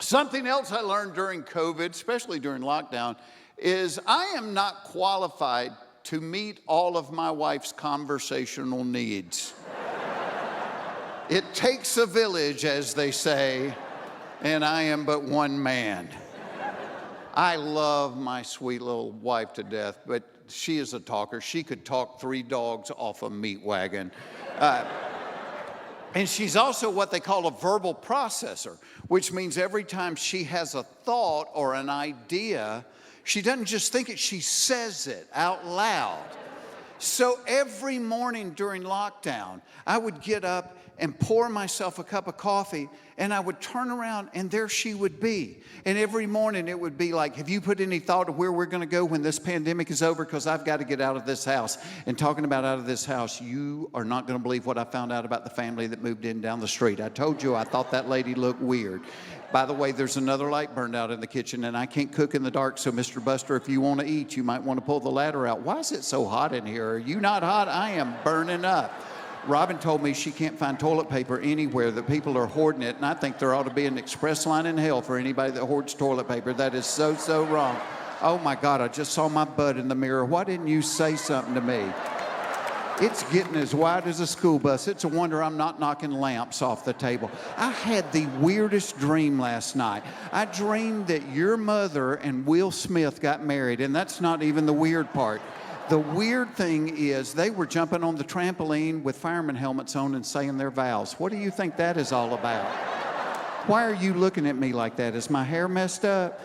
Something else I learned during COVID, especially during lockdown, is I am not qualified to meet all of my wife's conversational needs. It takes a village, as they say, and I am but one man. I love my sweet little wife to death, but she is a talker. She could talk 3 dogs off a meat wagon. And she's also what they call a verbal processor, which means every time she has a thought or an idea, she doesn't just think it, she says it out loud. So every morning during lockdown, I would get up and pour myself a cup of coffee, and I would turn around, and there she would be. And every morning it would be like, have you put any thought of where we're going to go when this pandemic is over? Because I've got to get out of this house. And talking about out of this house, you are not going to believe what I found out about the family that moved in down the street. I told you I thought that lady looked weird. By the way, there's another light burned out in the kitchen, and I can't cook in the dark, so Mr. Buster, if you want to eat, you might want to pull the ladder out. Why is it so hot in here? Are you not hot? I am burning up. Robin told me she can't find toilet paper anywhere, that people are hoarding it, and I think there ought to be an express line in hell for anybody that hoards toilet paper. That is so, so wrong. Oh my God, I just saw my butt in the mirror. Why didn't you say something to me? It's getting as wide as a school bus. It's a wonder I'm not knocking lamps off the table. I had the weirdest dream last night. I dreamed that your mother and Will Smith got married, and that's not even the weird part. The weird thing is they were jumping on the trampoline with fireman helmets on and saying their vows. What do you think that is all about? Why are you looking at me like that? Is my hair messed up?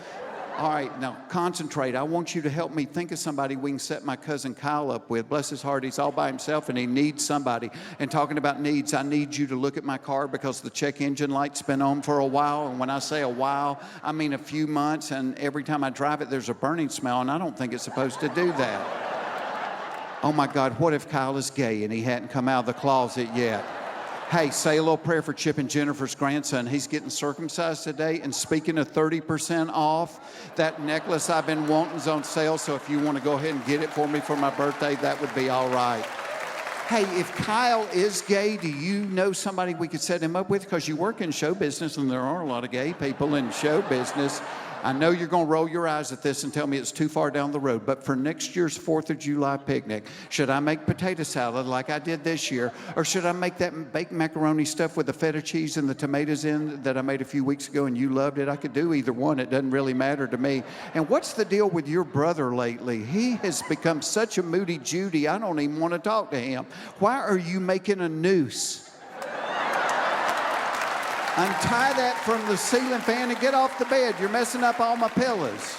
All right, now concentrate. I want you to help me think of somebody we can set my cousin Kyle up with. Bless his heart, he's all by himself and he needs somebody. And talking about needs, I need you to look at my car because the check engine light's been on for a while. And when I say a while, I mean a few months. And every time I drive it, there's a burning smell, and I don't think it's supposed to do that. Oh my God, what if Kyle is gay and he hadn't come out of the closet yet? Hey, say a little prayer for Chip and Jennifer's grandson. He's getting circumcised today. And speaking of 30% off, that necklace I've been wanting's on sale. So if you want to go ahead and get it for me for my birthday, that would be all right. Hey, if Kyle is gay, do you know somebody we could set him up with? Because you work in show business and there are a lot of gay people in show business. I know you're going to roll your eyes at this and tell me it's too far down the road, but for next year's 4th of July picnic, should I make potato salad like I did this year, or should I make that baked macaroni stuff with the feta cheese and the tomatoes in that I made a few weeks ago and you loved it? I could do either one. It doesn't really matter to me. And what's the deal with your brother lately? He has become such a moody Judy, I don't even want to talk to him. Why are you making a noose? Untie that from the ceiling fan and get off the bed. You're messing up all my pillows.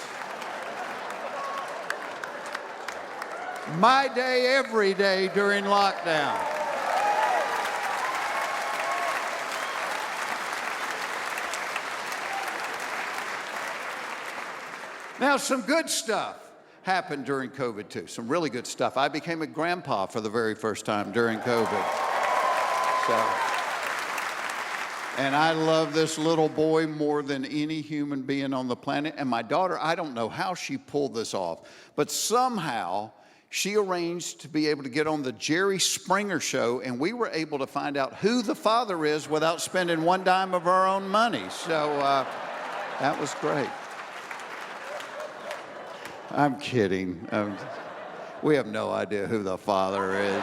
My day every day during lockdown. Now, some good stuff happened during COVID too. Some really good stuff. I became a grandpa for the very first time during COVID. And I love this little boy more than any human being on the planet. And my daughter, I don't know how she pulled this off, but somehow she arranged to be able to get on the Jerry Springer show, and we were able to find out who the father is without spending one dime of our own money. So that was great. I'm kidding. We have no idea who the father is.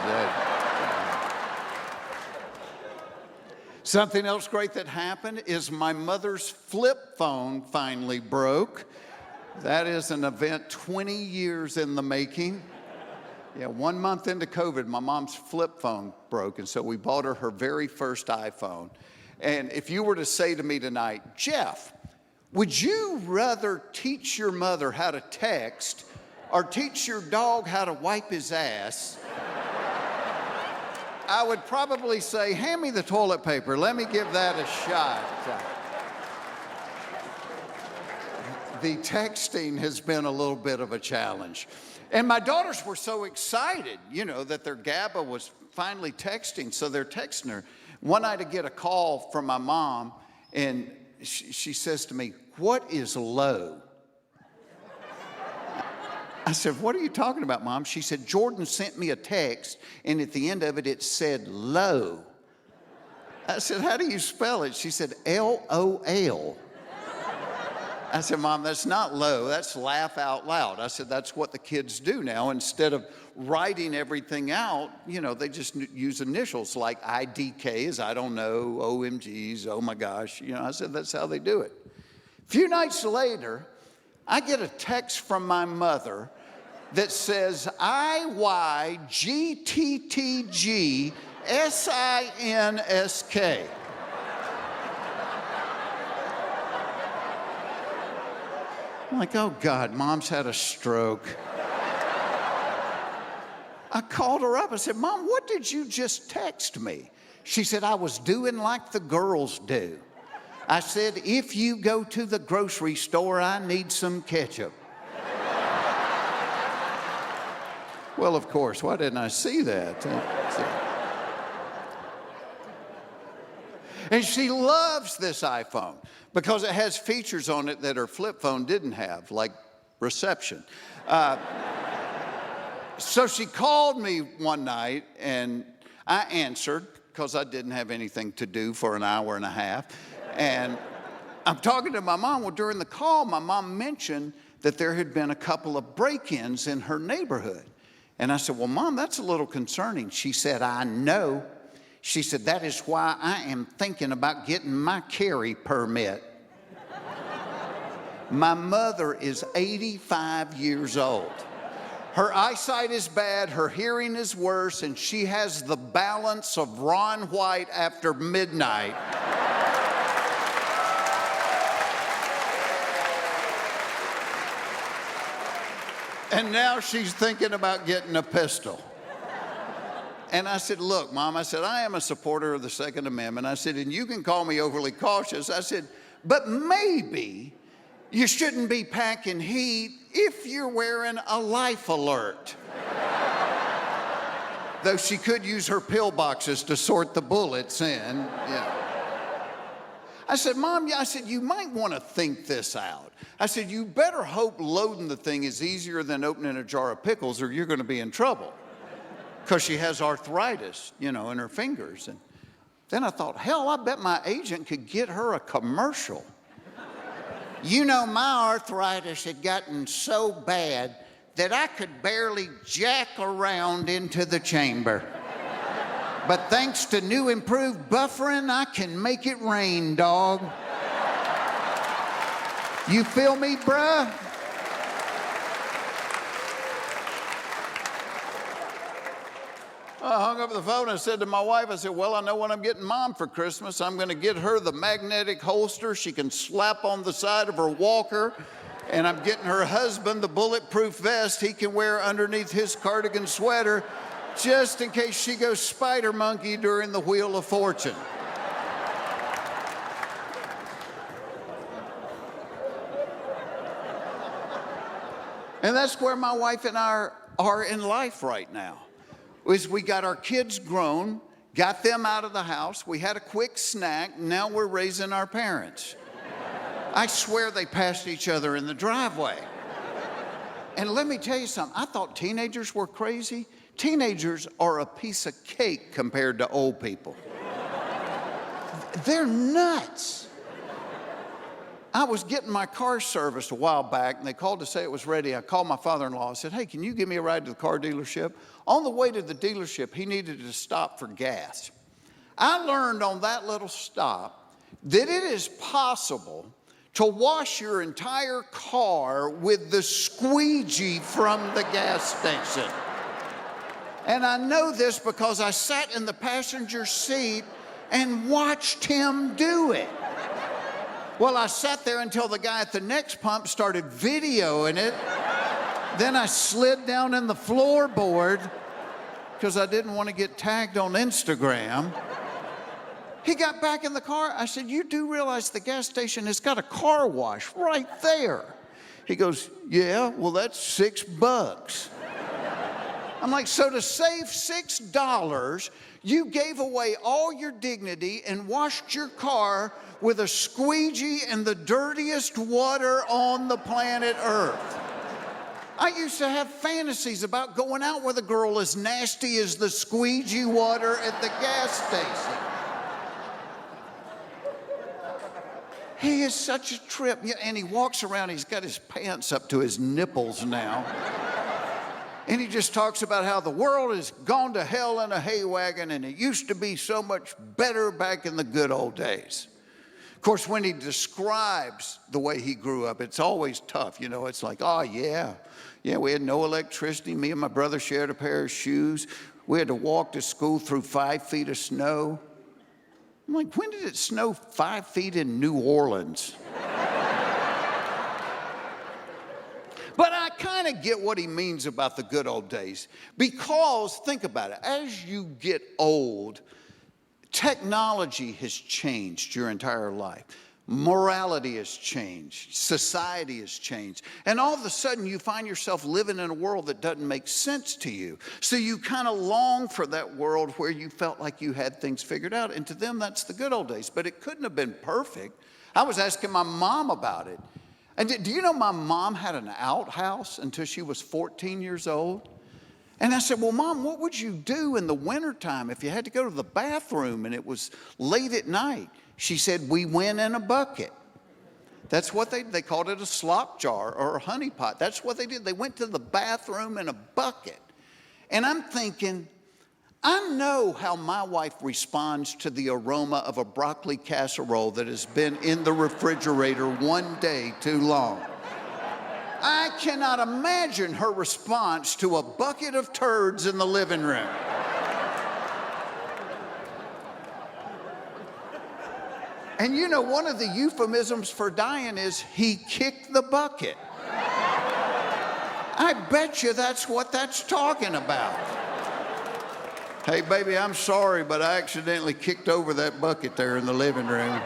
Something else great that happened is my mother's flip phone finally broke. That is an event 20 years in the making. Yeah, 1 month into COVID, my mom's flip phone broke, and so we bought her her very first iPhone. And if you were to say to me tonight, Jeff, would you rather teach your mother how to text or teach your dog how to wipe his ass? I would probably say, hand me the toilet paper. Let me give that a shot. The texting has been a little bit of a challenge. And my daughters were so excited, you know, that their GABA was finally texting. So they're texting her. One night I get a call from my mom, and she says to me, what is low? I said, what are you talking about, Mom? She said, Jordan sent me a text, and at the end of it, it said low. I said, how do you spell it? She said, L-O-L. I said, Mom, that's not low, that's laugh out loud. I said, that's what the kids do now. Instead of writing everything out, they just use initials like IDK is I don't know, OMGs, oh my gosh. I said, that's how they do it. A few nights later, I get a text from my mother that says IYGTTGSINSK. I'm like, oh God, Mom's had a stroke. I called her up. I said, Mom, what did you just text me? She said, I was doing like the girls do. I said, if you go to the grocery store, I need some ketchup. Well, of course, why didn't I see that? And she loves this iPhone because it has features on it that her flip phone didn't have, like reception. So she called me one night, and I answered because I didn't have anything to do for an hour and a half. And I'm talking to my mom. Well, during the call, my mom mentioned that there had been a couple of break-ins in her neighborhood. And I said, well, Mom, that's a little concerning. She said, I know. She said, that is why I am thinking about getting my carry permit. My mother is 85 years old. Her eyesight is bad, her hearing is worse, and she has the balance of Ron White after midnight. And now she's thinking about getting a pistol. And I said, look, Mom, I said, I am a supporter of the Second Amendment. I said, and you can call me overly cautious. I said, but maybe you shouldn't be packing heat if you're wearing a life alert. Though she could use her pillboxes to sort the bullets in. Yeah. I said, Mom, I said, you might want to think this out. I said, you better hope loading the thing is easier than opening a jar of pickles or you're going to be in trouble. Because she has arthritis, in her fingers. And then I thought, hell, I bet my agent could get her a commercial. My arthritis had gotten so bad that I could barely jack around into the chamber. But thanks to new improved buffering, I can make it rain, dog. You feel me, bruh? I hung up the phone and said to my wife, I said, well, I know what I'm getting Mom for Christmas. I'm going to get her the magnetic holster she can slap on the side of her walker. And I'm getting her husband the bulletproof vest he can wear underneath his cardigan sweater just in case she goes spider monkey during the Wheel of Fortune. And that's where my wife and I are in life right now. Is we got our kids grown, got them out of the house, we had a quick snack, now we're raising our parents. I swear they passed each other in the driveway. And let me tell you something, I thought teenagers were crazy. Teenagers are a piece of cake compared to old people. They're nuts. I was getting my car serviced a while back, and they called to say it was ready. I called my father-in-law. I said, hey, can you give me a ride to the car dealership? On the way to the dealership, he needed to stop for gas. I learned on that little stop that it is possible to wash your entire car with the squeegee from the gas station. And I know this because I sat in the passenger seat and watched him do it. Well, I sat there until the guy at the next pump started videoing it. Then I slid down in the floorboard because I didn't want to get tagged on Instagram. He got back in the car. I said, you do realize the gas station has got a car wash right there? He goes, yeah, well, that's $6. I'm like, so to save $6, you gave away all your dignity and washed your car with a squeegee in the dirtiest water on the planet Earth. I used to have fantasies about going out with a girl as nasty as the squeegee water at the gas station. He is such a trip. Yeah, and he walks around, he's got his pants up to his nipples now. And he just talks about how the world has gone to hell in a hay wagon and it used to be so much better back in the good old days. Of course, when he describes the way he grew up, it's always tough. You know, it's like, oh, yeah, we had no electricity. Me and my brother shared a pair of shoes. We had to walk to school through 5 feet of snow. I'm like, when did it snow 5 feet in New Orleans? But I kind of get what he means about the good old days. Because, think about it, as you get old, technology has changed your entire life. Morality has changed. Society has changed. And all of a sudden, you find yourself living in a world that doesn't make sense to you. So you kind of long for that world where you felt like you had things figured out. And to them, that's the good old days. But it couldn't have been perfect. I was asking my mom about it. And do you know my mom had an outhouse until she was 14 years old? And I said, well, Mom, what would you do in the wintertime if you had to go to the bathroom and it was late at night? She said, we went in a bucket. That's what they called it, a slop jar or a honey pot. That's what they did. They went to the bathroom in a bucket. And I'm thinking, I know how my wife responds to the aroma of a broccoli casserole that has been in the refrigerator one day too long. I cannot imagine her response to a bucket of turds in the living room. And you know, one of the euphemisms for dying is he kicked the bucket. I bet you that's what that's talking about. Hey, baby, I'm sorry, but I accidentally kicked over that bucket there in the living room.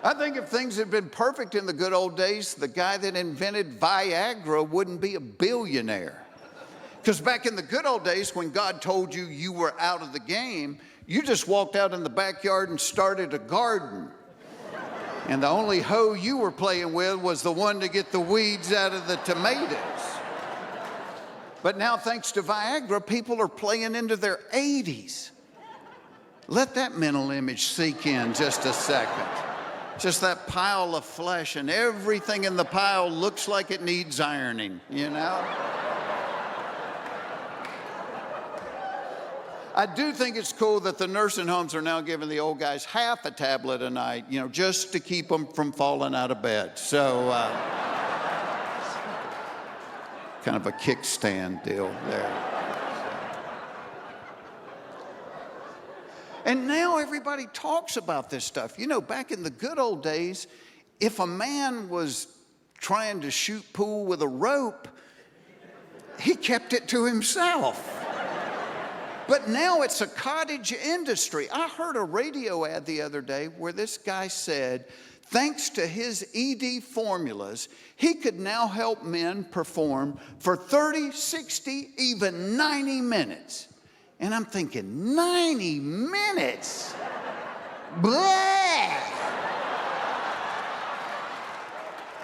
I think if things had been perfect in the good old days, the guy that invented Viagra wouldn't be a billionaire. Because back in the good old days, when God told you you were out of the game, you just walked out in the backyard and started a garden. And the only hoe you were playing with was the one to get the weeds out of the tomatoes. But now, thanks to Viagra, people are playing into their 80s. Let that mental image sink in just a second. Just that pile of flesh, and everything in the pile looks like it needs ironing, you know? I do think it's cool that the nursing homes are now giving the old guys half a tablet a night, you know, just to keep them from falling out of bed. So, kind of a kickstand deal there. And now everybody talks about this stuff. You know, back in the good old days, if a man was trying to shoot pool with a rope, he kept it to himself. But now it's a cottage industry. I heard a radio ad the other day where this guy said, thanks to his ED formulas, he could now help men perform for 30, 60, even 90 minutes. And I'm thinking, 90 minutes? Blah!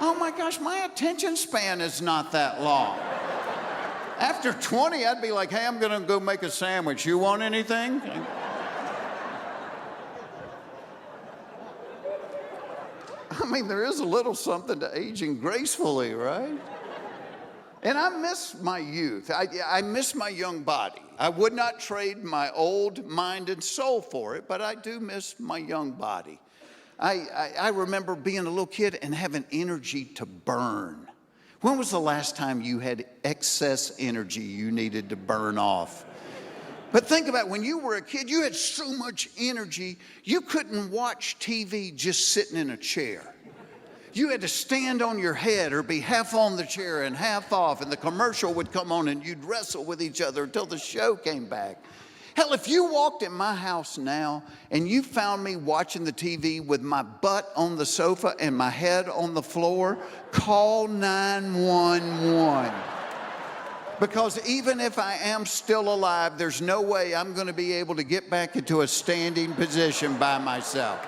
Oh my gosh, my attention span is not that long. After 20, I'd be like, hey, I'm gonna go make a sandwich. You want anything? I mean, there is a little something to aging gracefully, right? And I miss my youth. I miss my young body. I would not trade my old mind and soul for it, but I do miss my young body. I remember being a little kid and having energy to burn. When was the last time you had excess energy you needed to burn off? But think about it, when you were a kid, you had so much energy, you couldn't watch TV just sitting in a chair. You had to stand on your head or be half on the chair and half off, and the commercial would come on and you'd wrestle with each other until the show came back. Hell, if you walked in my house now and you found me watching the TV with my butt on the sofa and my head on the floor, call 911. Because even if I am still alive, there's no way I'm going to be able to get back into a standing position by myself.